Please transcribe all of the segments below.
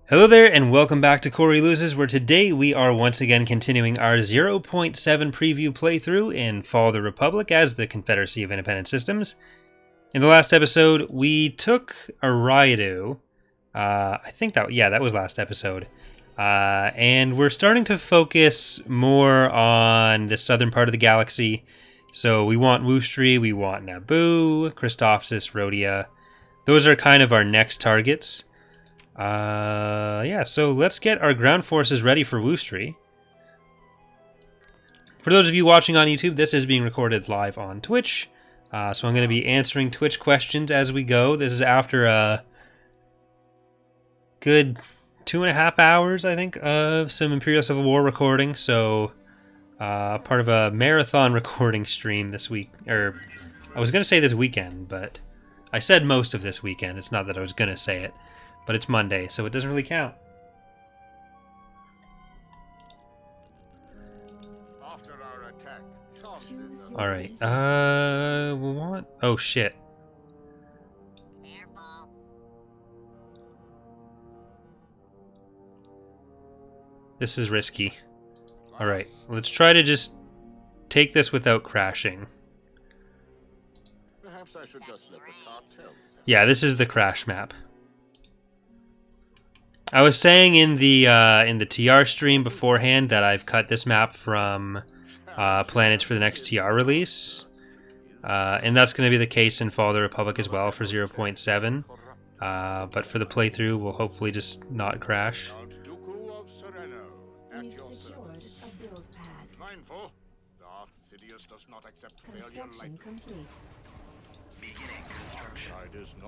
Hello there, and welcome back to Corey Loses, where today we are once again continuing our 0.7 preview playthrough in Fall of the Republic as the Confederacy of Independent Systems. In the last episode, we took a Raidu. That was last episode. And we're starting to focus more on the southern part of the galaxy. So we want Woostry, we want Naboo, Christophsis, Rodya. Those are kind of our next targets. So let's get our ground forces ready for Woostry. For those of you watching on YouTube, this is being recorded live on Twitch. So I'm going to be answering Twitch questions as we go. This is after a good 2.5 hours, I think, of some Imperial Civil War recording. So, part of a marathon recording stream this week. Or, I was going to say this weekend, but I said most of this weekend. It's not that I was going to say it. But it's Monday, so it doesn't really count. Alright, we'll want... Oh, shit. This is risky. Alright, let's try to just take this without crashing. Perhaps I should just let the cartels... Yeah, this is the crash map. I was saying in the TR stream beforehand that I've cut this map from planets for the next TR release, and that's going to be the case in Fall of the Republic as well for 0.7. But for the playthrough, we'll hopefully just not crash.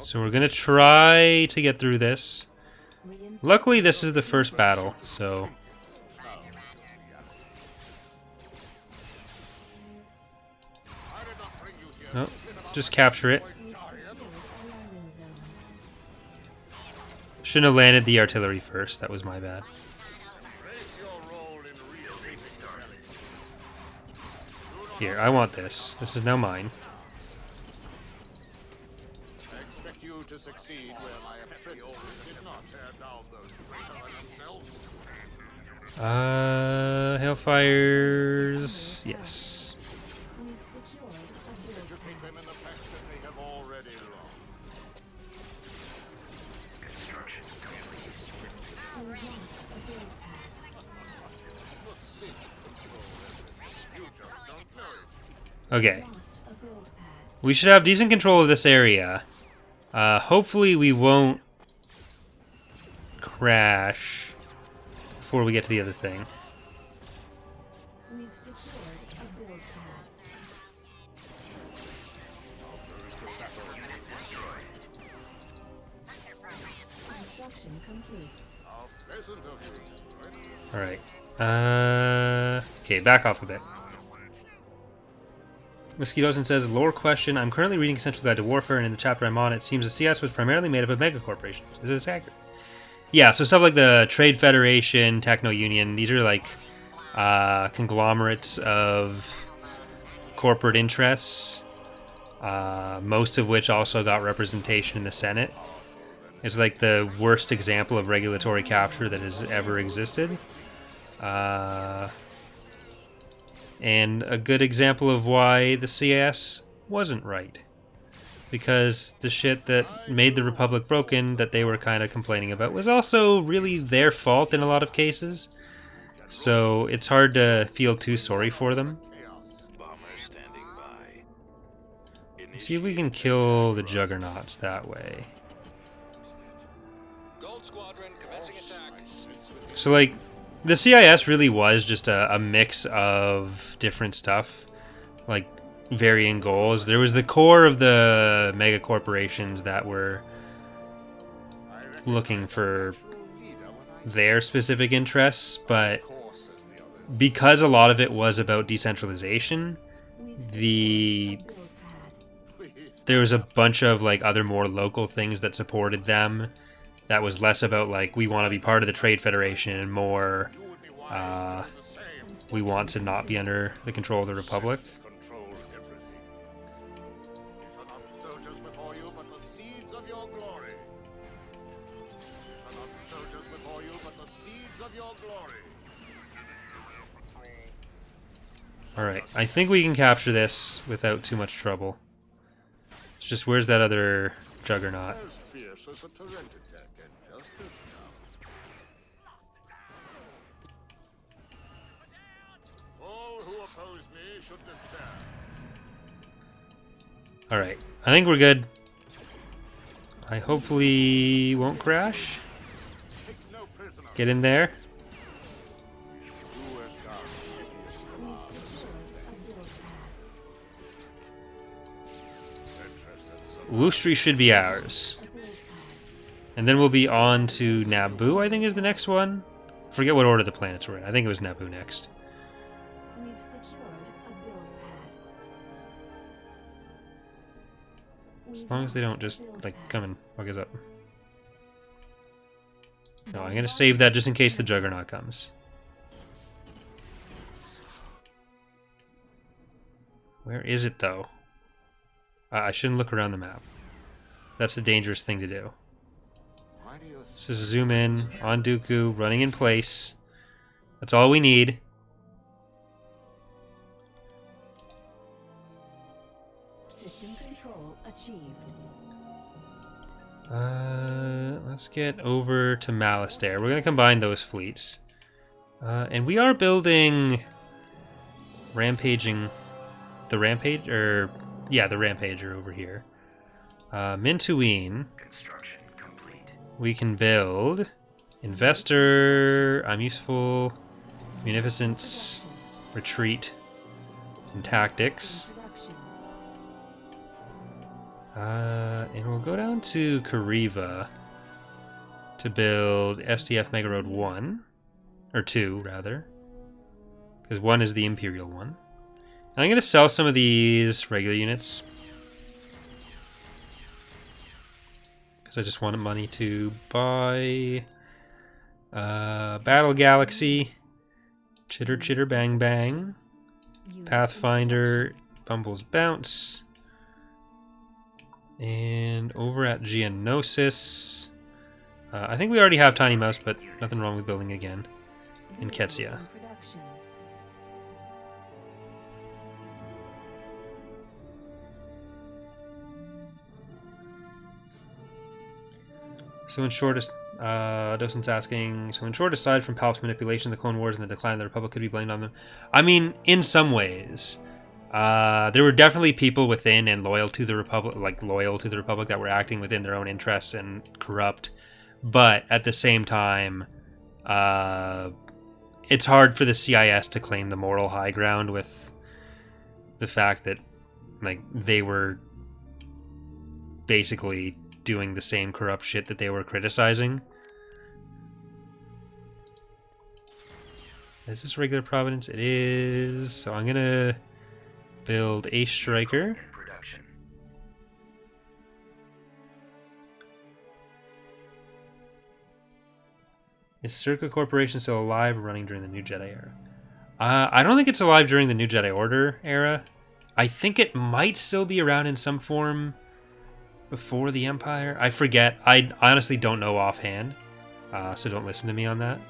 So we're going to try to get through this. Luckily, this is the first battle, so... Oh, just capture it. Shouldn't have landed the artillery first, that was my bad. Here, I want this. This is now mine. To succeed where my apprentices did not tear down those Hellfires. Yes. Educate them in the fact that they have already lost. Construction Okay. We should have decent control of this area. Hopefully we won't crash before we get to the other thing. We've secured a build pad. Construction complete. Alright. Okay, back off a bit. Whiskey Dozen says, lore question. I'm currently reading Essential Guide to Warfare, and in the chapter I'm on, it seems the CIS was primarily made up of megacorporations. Is this accurate? Yeah, so stuff like the Trade Federation, Techno Union, these are like conglomerates of corporate interests, most of which also got representation in the Senate. It's like the worst example of regulatory capture that has ever existed. And a good example of why the CIS wasn't right. Because the shit that made the Republic broken that they were kind of complaining about was also really their fault in a lot of cases. So it's hard to feel too sorry for them. Let's see if we can kill the Juggernauts that way. So like, the CIS really was just a mix of different stuff, like varying goals. There was the core of the mega corporations that were looking for their specific interests, but because a lot of it was about decentralization, there was a bunch of like other more local things that supported them. That was less about like we want to be part of the Trade Federation and more we want to not be under the control of the Republic. not soldiers before you, but the seeds of your glory. Alright, I think we can capture this without too much trouble. It's just, where's that other juggernaut? As fierce as a torrent attack, and just as tough. All who oppose me should despair. Alright, I think we're good. I hopefully won't crash. Take no prisoner. Get in there. Do as God seeks commands. Ventress and survive. Woostry should be ours. And then we'll be on to Naboo, I think is the next one. Forget what order the planets were in. I think it was Naboo next. We've secured a build pad. As long as they don't just, like, come and fuck us up. No, I'm gonna save that just in case the Juggernaut comes. Where is it, though? I shouldn't look around the map. That's a dangerous thing to do. Why do you Just zoom in on Dooku, running in place. That's all we need. System control achieved. Let's get over to Malastare. We're gonna combine those fleets. And we are building Rampaging the Rampage the Rampager over here. Mintuine. Construction complete. We can build Investor, I'm Useful, Munificence, Retreat, and Tactics. Production. And we'll go down to Kariva to build SDF Mega Road 1. Or 2, rather. Because 1 is the Imperial one. And I'm going to sell some of these regular units. Because I just wanted money to buy Battle Galaxy, Chitter Chitter Bang Bang, Pathfinder, Bumble's Bounce, and over at Geonosis, I think we already have Tiny Mouse, but nothing wrong with building again, in Ketsia. Production. So in short, Docent's asking, so in short, aside from Palp's manipulation, the Clone Wars and the decline of the Republic could be blamed on them. I mean, in some ways. There were definitely people within and loyal to the Republic that were acting within their own interests and corrupt. But at the same time, it's hard for the CIS to claim the moral high ground with the fact that, like, they were basically doing the same corrupt shit that they were criticizing. Is this regular Providence? It is. So I'm gonna build a Striker. Production. Is Circa Corporation still alive or running during the New Jedi era? I don't think it's alive during the New Jedi Order era. I think it might still be around in some form before the Empire. I forget. I honestly don't know offhand, so don't listen to me on that.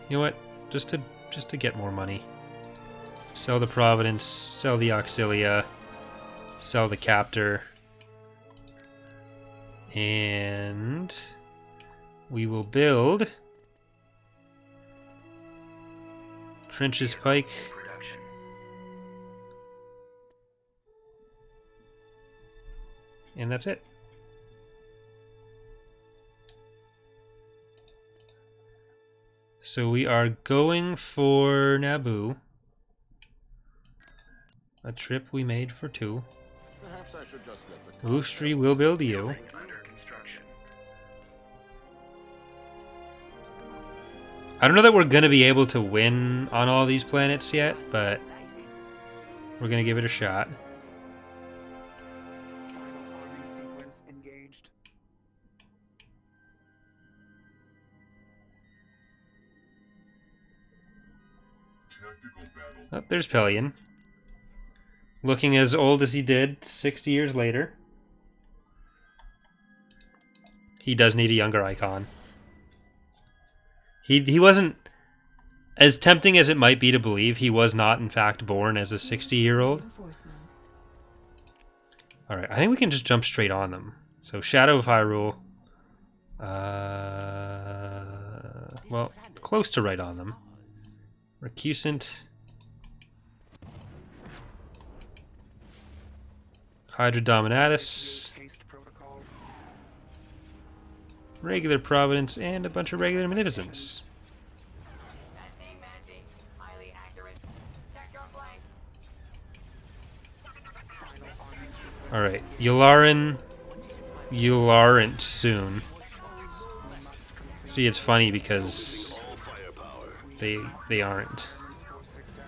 You know what? Just to get more money. Sell the Providence, sell the Auxilia, sell the Captor, and we will build Trenches Pike. Production. And that's it. So we are going for Naboo. A trip we made for 2. Perhaps I should just let the Woostry will build you. Building under construction. I don't know that we're going to be able to win on all these planets yet, but we're going to give it a shot. Final arming sequence engaged. Oh, there's Pelion. looking as old as he did 60 years later. He does need a younger icon. He wasn't, as tempting as it might be to believe, he was not in fact born as a 60-year-old. Reinforcements. Alright, I think we can just jump straight on them. So, Shadow of Hyrule. Well, close to right on them. Recusant. Hydra Dominatus. Haste protocol. Regular Providence, and a bunch of regular Magnificence. Final arming sequence. Alright, Yularen. Yularen soon. See, it's funny because they aren't. For success.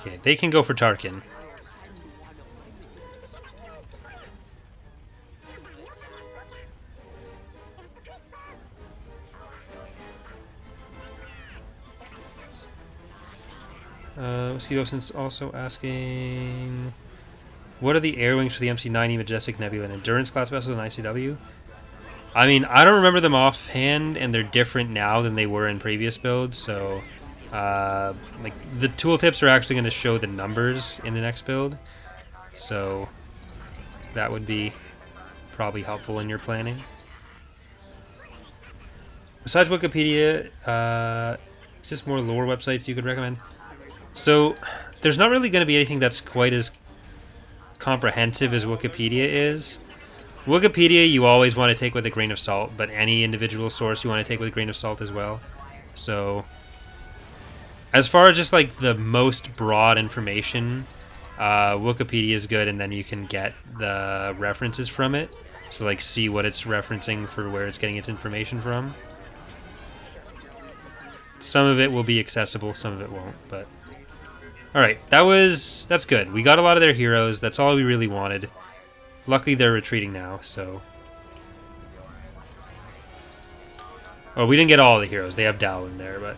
Okay, they can go for Tarkin. Mosquito's also asking, what are the air wings for the MC-90 Majestic Nebula and Endurance class vessels in ICW? I mean, I don't remember them offhand, and they're different now than they were in previous builds, so like the tooltips are actually going to show the numbers in the next build, so that would be probably helpful in your planning. Besides Wikipedia, is just more lore websites you could recommend? So there's not really going to be anything that's quite as comprehensive as Wikipedia is. Wikipedia you always want to take with a grain of salt, but any individual source you want to take with a grain of salt as well. So as far as just like the most broad information, Wikipedia is good, and then you can get the references from it. So like see what it's referencing for where it's getting its information from. Some of it will be accessible, some of it won't, but alright, that's good. We got a lot of their heroes, that's all we really wanted. Luckily they're retreating now, so... Oh, we didn't get all the heroes, they have Dao in there, but...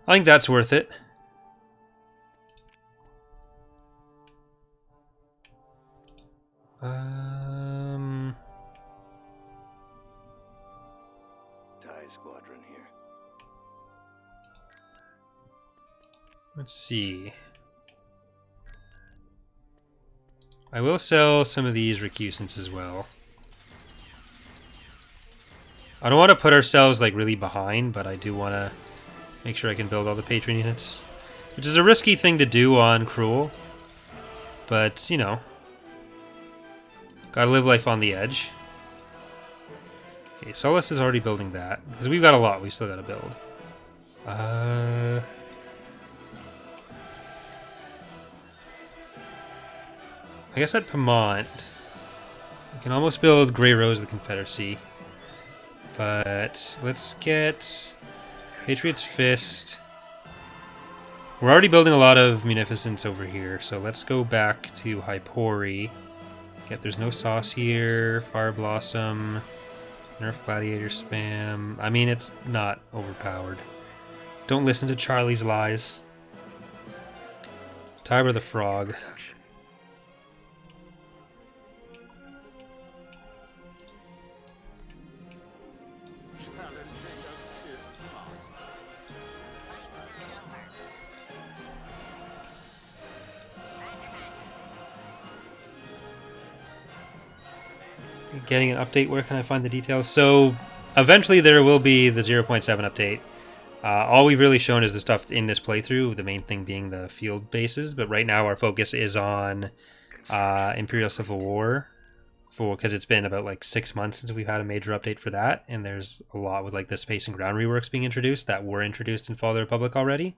I think that's worth it. TIE squadron here. Let's see. I will sell some of these recusants as well. I don't want to put ourselves like really behind, but I do want to make sure I can build all the patron units. Which is a risky thing to do on Cruel. But, you know. Gotta live life on the edge. Okay, Solus is already building that. Because we've got a lot we still gotta build. I guess at Pamont, we can almost build Grey Rose of the Confederacy. But let's get Patriot's Fist. We're already building a lot of Munificence over here, so let's go back to Hypori. Get there's no sauce here. Fire Blossom. Nerf Gladiator spam. I mean, it's not overpowered. Don't listen to Charlie's lies. Tiber the Frog. Getting an update, where can I find the details? So eventually there will be the 0.7 update. All we've really shown is the stuff in this playthrough, the main thing being the field bases, but right now our focus is on Imperial Civil War, because it's been about like 6 months since we've had a major update for that, and there's a lot with like the space and ground reworks being introduced that were introduced in Fall of the Republic already.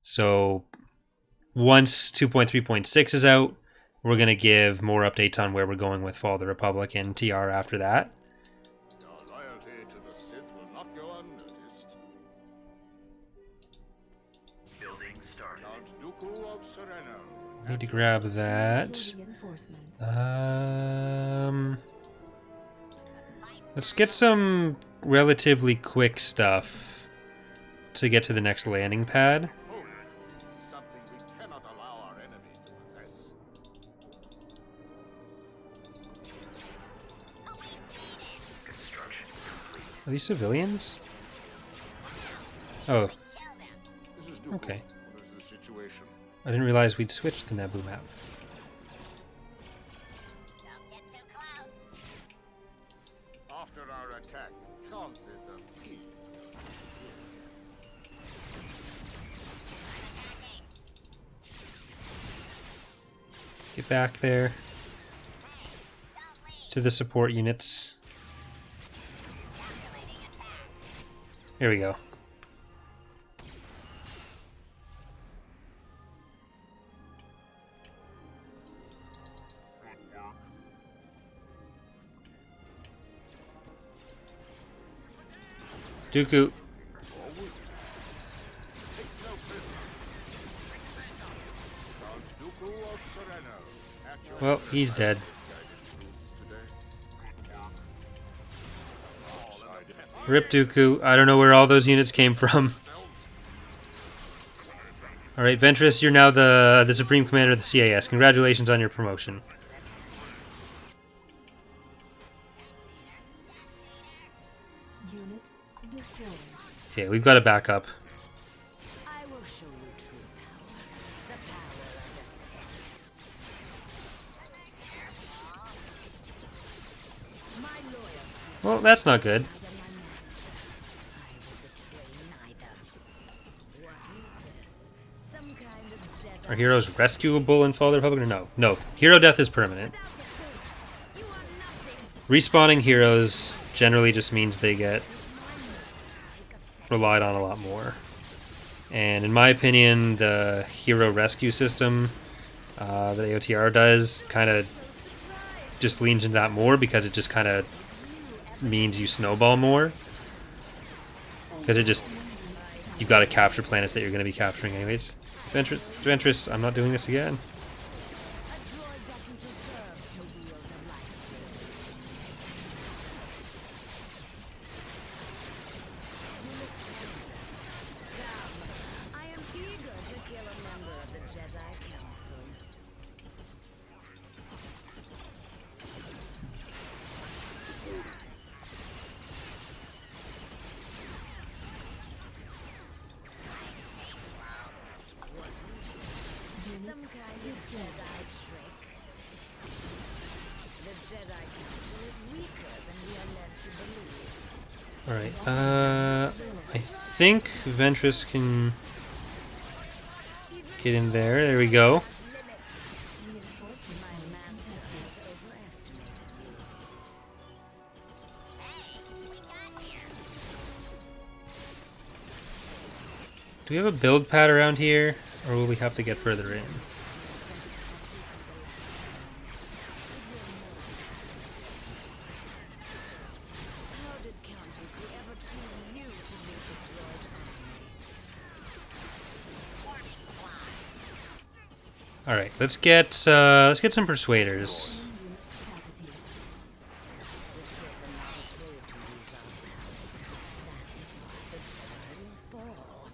So once 2.3.6 is out, We're going to give more updates on where we're going with Fall of the Republic and TR after that. Your loyalty to the Sith will not go unnoticed. Building started. Count Dooku of Sereno. I need to grab that. Reinforcements. Let's get some relatively quick stuff to get to the next landing pad. Hope, something we cannot allow our enemy to possess. Construction complete. Are these civilians? Oh, This is Dooku. okay. What is the situation? I didn't realize we'd switched the Naboo map. After our attack, chances of peace. Get back there. To the support units. Here we go. Dooku. Count Dooku of Sereno. At your Well, he's dead. Rip Dooku. I don't know where all those units came from. Alright, Ventress, you're now the Supreme Commander of the CIS. Congratulations on your promotion. Unit destroyed. Okay, we've got to back up. I will show you true power. The power of the Sith. My loyalty Well, that's not good. than my master. I will betray neither. What is this? Some kind of Jedi. Are heroes rescuable in Fall of the Republic or no? No. Hero death is permanent. Without the Force, you are nothing. Respawning heroes generally just means they get My master take of second. relied on a lot more. And in my opinion, the hero rescue system that AOTR does kind of just leans into that more because it just kind of means you snowball more. Because it just, you've got to capture planets that you're going to be capturing anyways. Ventress, I'm not doing this again. A droid doesn't deserve to wield a lightsaber. You look tender. Come, I am eager to kill a member of the Jedi Council. Some kind of Jedi trick. The Jedi Council is weaker than we are led to believe. Alright, I think Ventress can get in there. There we go. Reinforcement my master has overestimated me. Do we have a build pad around here? Or will we have to get further in? How did Count Dooku ever choose you to lead the droid army? Alright, let's get some persuaders. Unit capacity. The Sith are not afraid to use our power. That is why the Jedi will fall.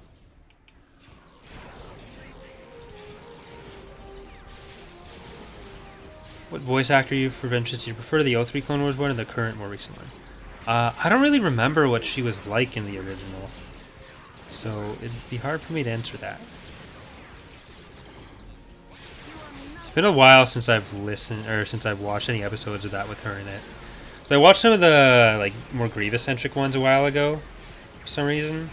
What voice actor are you for Ventress? Do you prefer the 03 Clone Wars one or the current, more recent one? I don't really remember what she was like in the original, so it'd be hard for me to answer that. It's been a while since I've listened or since I've watched any episodes of that with her in it. So I watched some of the like more Grievous-centric ones a while ago, for some reason.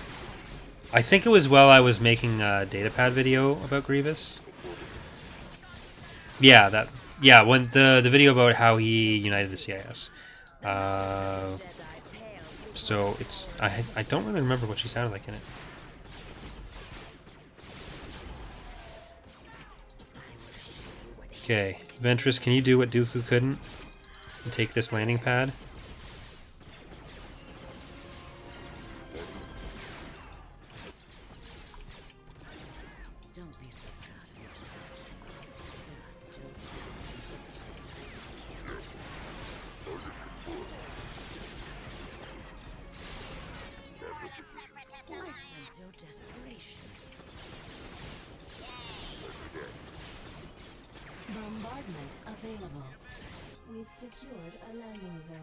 I think it was while I was making a datapad video about Grievous. Yeah, when the video about how he united the CIS. So it's I don't really remember what she sounded like in it. Okay, Ventress, can you do what Dooku couldn't? And take this landing pad? Don't be so proud of yourselves. There are still thousands of Jedi to kill. I sense your desperation. Bombardment available. We've secured a landing zone.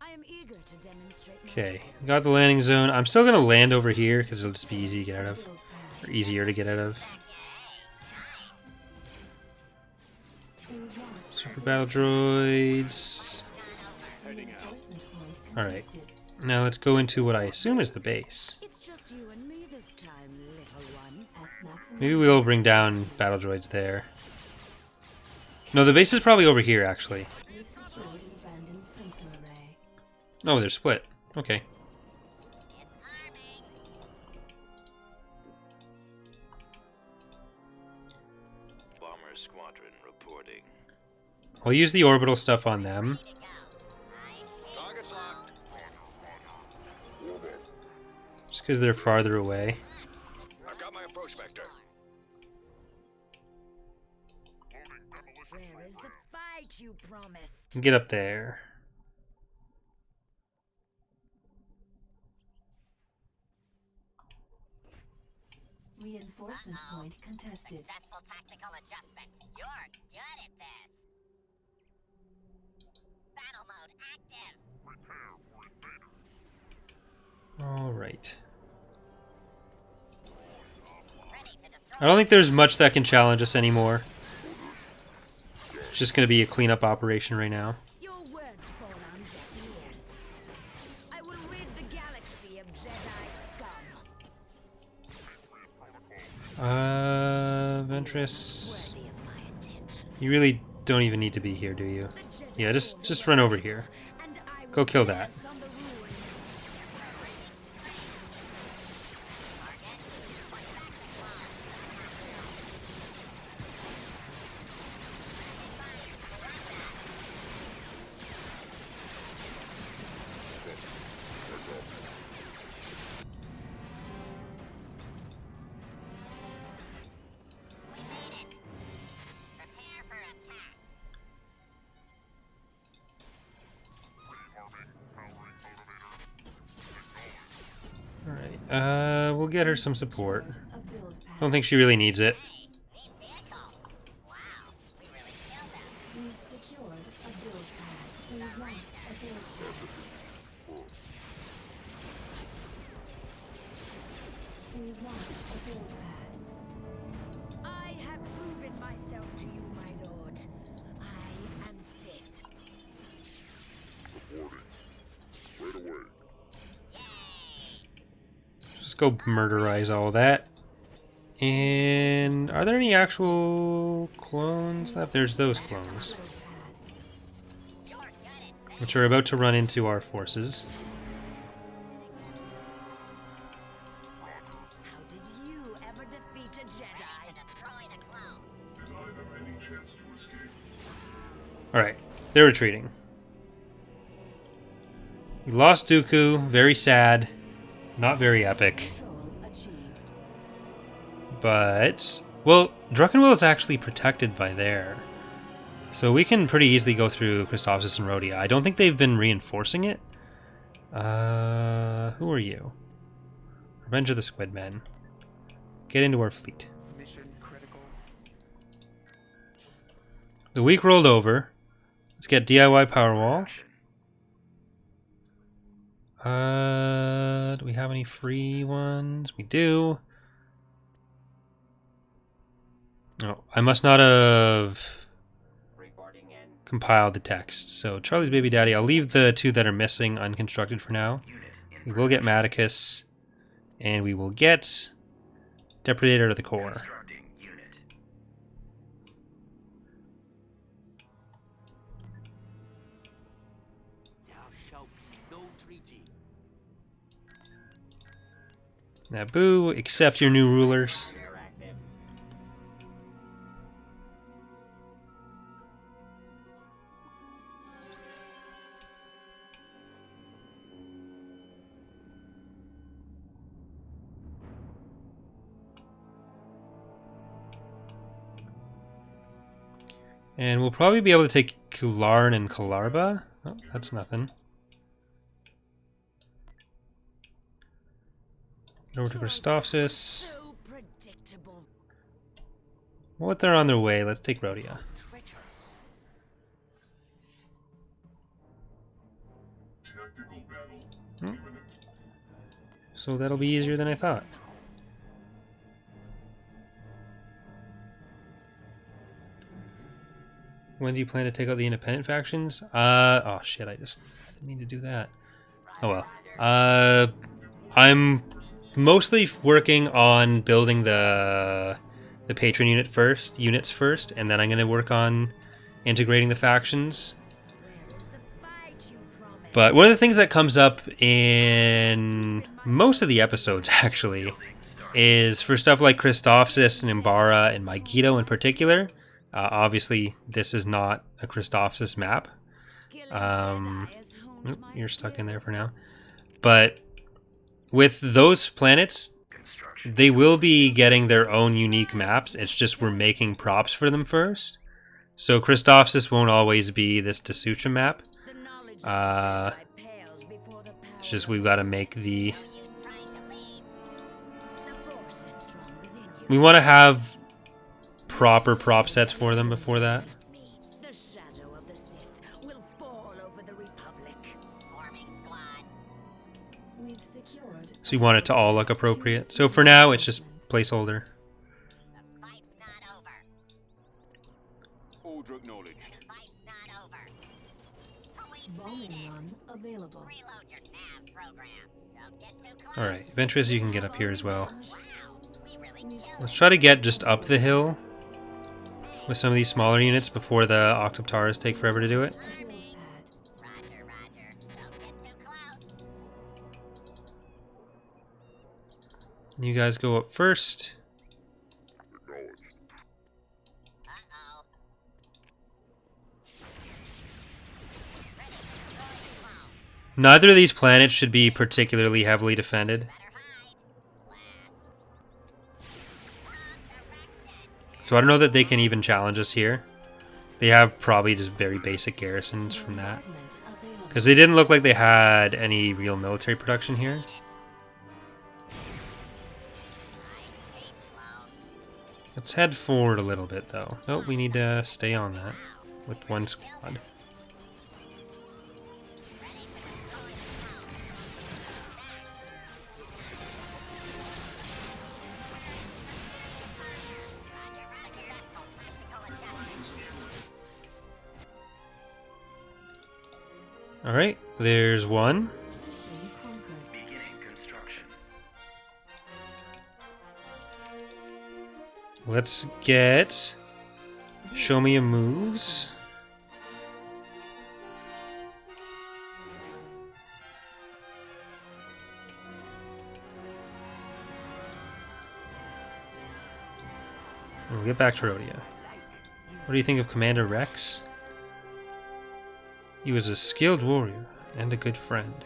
I am eager to demonstrate my Okay, skills. got the landing zone. I'm still gonna land over here because it'll just be easy to get out of. Build pad. Or easier to get out of. We've lost Super battle droids. reinforcement point Alright. contested. Now let's go into what I assume is the base. It's just you and me this time, little one. At maximum Maybe we'll bring down battle droids there. No, the base is probably over here, actually. we've secured an abandoned sensor array. Oh, they're split. Okay. Bomber squadron reporting. I'll use the orbital stuff on them. Target's locked. Just because they're farther away. I've got my approach vector. Where is the fight you promised? Get up there. Reinforcement point contested. Successful tactical adjustment. You're good at this. Battle mode active. Alright. Ready to destroy. I don't think there's much that can challenge us anymore. It's just going to be a cleanup operation right now. Your words fall on deaf ears. I will rid the galaxy of Jedi scum. Ventress. Worthy of my attention. You really don't even need to be here, do you? The Jedi Yeah, just will run over rise, here. and I will Go kill that. dance on the ruins. We made it. Prepare for attack. Alright, we'll get her some support. A build pad. Don't think she really needs it. Hey, neat vehicle. Wow, we really killed them. We've secured a build pad. We've lost a build pad. We've lost a build pad. I have proven myself to you, my lord. I am Sith. Just go murderize all that. And are there any actual clones left? There's those clones, Build pad. You're good at this. which are about to run into our forces. How did you ever defeat a Jedi? To destroy the clones. Alright, they're retreating. We lost Dooku, very sad. Not very epic. Control achieved. But, well, Druckenwell is actually protected by there. So we can pretty easily go through Christophsis and Rodya. I don't think they've been reinforcing it. Who are you? Revenge of the Squidmen. Get into our fleet. Mission critical. The week rolled over. Let's get DIY Powerwall. Action. Do we have any free ones? We do. Oh, I must not have Reporting in. compiled the text. So Charlie's Baby Daddy, I'll leave the two that are missing unconstructed for now. Unit We in will get Maticus, and we will get Depredator to the core. constructing unit. There shall be no treaty. Naboo, accept your new rulers. Rear active. And we'll probably be able to take Yularen and Kalarba. Oh, that's nothing. Over to Christophsis. So predictable. Well, if they're on their way, let's take Rodya. Treacherous. So that'll be easier than I thought. When do you plan to take out the independent factions? Oh shit, I just didn't mean to do that. Oh well. I'm mostly working on building the patron units first, and then I'm gonna work on integrating the factions. Where is the fight you promised? But one of the things that comes up in most of the episodes, actually, is for stuff like Christophsis and Imbara and Megiddo in particular. Obviously, this is not a Christophsis map. Killing Um, Jedi has honed my You're stuck in there for skills. now. But with those planets, they will be getting their own unique maps. It's just we're making props for them first. So Christophsis won't always be this Dasucha map. The knowledge of the Uh, Jedi pales before the power It's just of we've the got to Sith. make the... No use trying to leave. The Force is strong within you. We want to have proper prop sets for them before that. The shadow of the Sith will fall over the Republic. Forming squad. We've secured. So we want it to all look appropriate. So for now, it's just placeholder. The fight's not over. Order acknowledged. The fight's not over. Police Bombing needed. run available. Reload your nav program. Don't get too close. Alright, Ventress, you can get up here as well. Wow, we really killed Let's try to get just up the hill with some of these smaller units before the Octoptaurs take forever to do it. Roger, roger. Don't get too close. You guys go up first. Uh-oh. Ready to destroy the clone. Neither of these planets should be particularly heavily defended. Better hide. Blast. Wrong direction. So I don't know that they can even challenge us here. They have probably just very basic garrisons from that. Because they didn't look like they had any real military production here. Let's head forward a little bit though. Nope, we need to stay on that with one squad. Alright, there's one. System conquered. Beginning construction. Let's get show me your moves. We'll get back to Rodya. What do you think of Commander Rex? He was a skilled warrior and a good friend.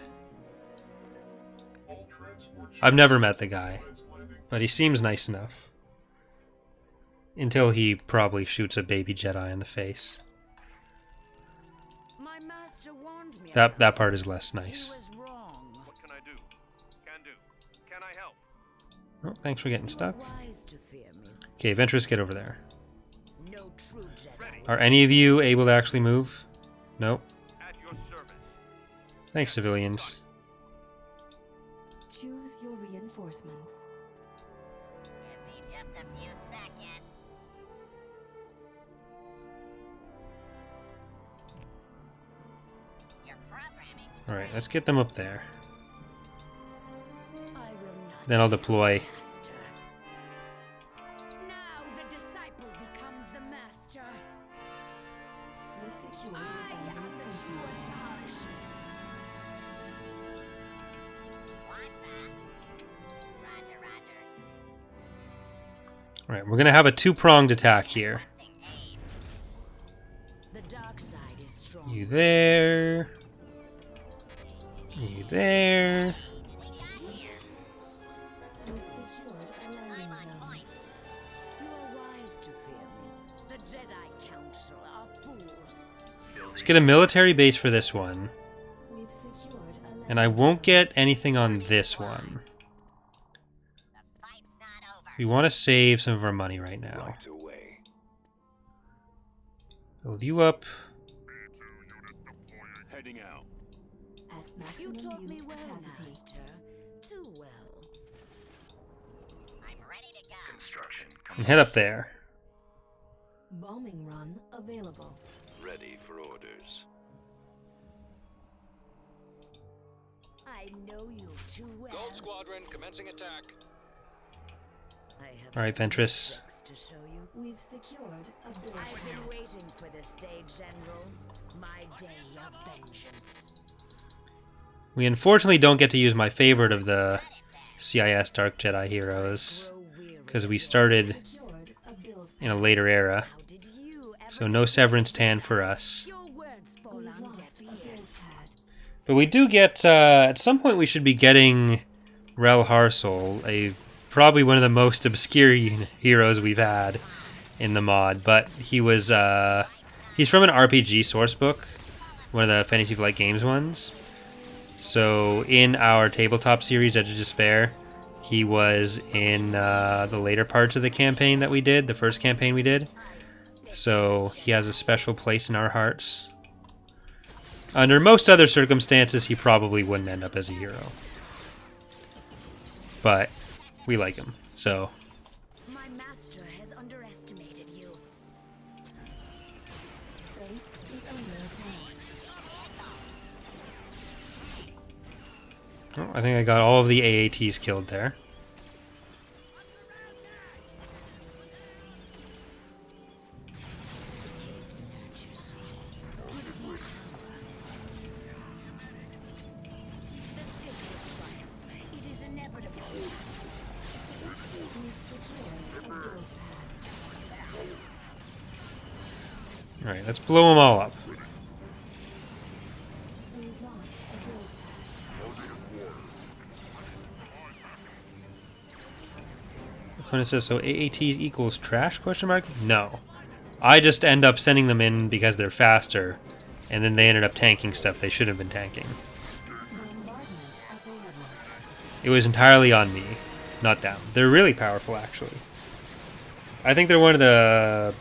I've never met the guy, but he seems nice enough. Until he probably shoots a baby Jedi in the face. My master warned me. That about part it. is less He nice. was wrong. What can I do? Can do. Can I help? Oh, thanks for getting You stuck. are wise to fear me. Okay, Ventress, get over there. No true Jedi. Are any of you able to actually move? Nope. At your service. Thanks, civilians. Choose your reinforcements. Give me just a few seconds. Your programming. Alright, let's get them up there. I will not. Then I'll deploy. Master. Now the disciple becomes the master. We've secured I am the true Asajj. Want that? Roger, roger. Alright, we're gonna have a two-pronged attack here. Requesting aid. The dark side is strong. You there. You there. We got here. We've secured a landing I'm on zone. point. You are wise to fear me. The Jedi Council are Let's get a military base for this one. We've secured a And I won't get anything on this one. The fight's not over. We want to save some of our money right now. Right away. Build you up. Heading out. at You maximum taught me unit well, capacity. Master. Too well. I'm ready to go. Construction And head up there. Bombing run available. ready for orders. I know you too well. Gold Squadron commencing attack. I have All right, some Ventress. tricks to show you. We've secured a build I've pad. been waiting for this day, General. My day of vengeance. We unfortunately don't get to use my favorite of the CIS Dark Jedi heroes, Grow weary because we of started Secured a build in a later era. How did you ever So no Severance Tan for us. Your words fall We've on lost deaf a build ears. pad. But we do get, at some point we should be getting Rel Harsel, probably one of the most obscure heroes we've had in the mod. But he was, he's from an RPG source book, one of the Fantasy Flight Games ones. So in our tabletop series, Edge of Despair, he was in the later parts of the campaign that we did, the first campaign we did. So he has a special place in our hearts. Under most other circumstances, he probably wouldn't end up as a hero. But we like him, so... My master has underestimated you. Base is under attack. Oh, I think I got all of the AATs killed there. The sacred triumph. It is inevitable. We've secured a build pad. Alright, let's blow them all up. We've lost a build pad. Opponent says, so AATs equals trash, question mark? No. I just end up sending them in because they're faster, and then they ended up tanking stuff they should have been tanking. Bombardment available. It was entirely on me, not them. They're really powerful, actually. I think they're one of the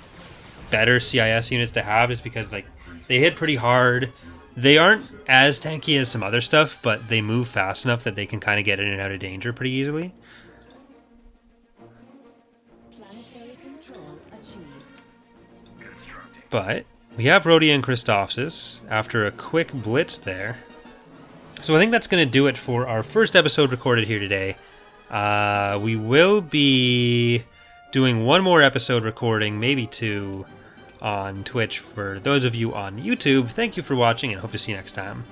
better CIS units to have, is because like they hit pretty hard. They aren't as tanky as some other stuff, but they move fast enough that they can kind of get in and out of danger pretty easily. Planetary control achieved. But we have Rodya and Christophsis after a quick blitz there. So I think that's going to do it for our first episode recorded here today. We will be doing one more episode recording, maybe two, on Twitch for those of you on YouTube. Thank you for watching and hope to see you next time.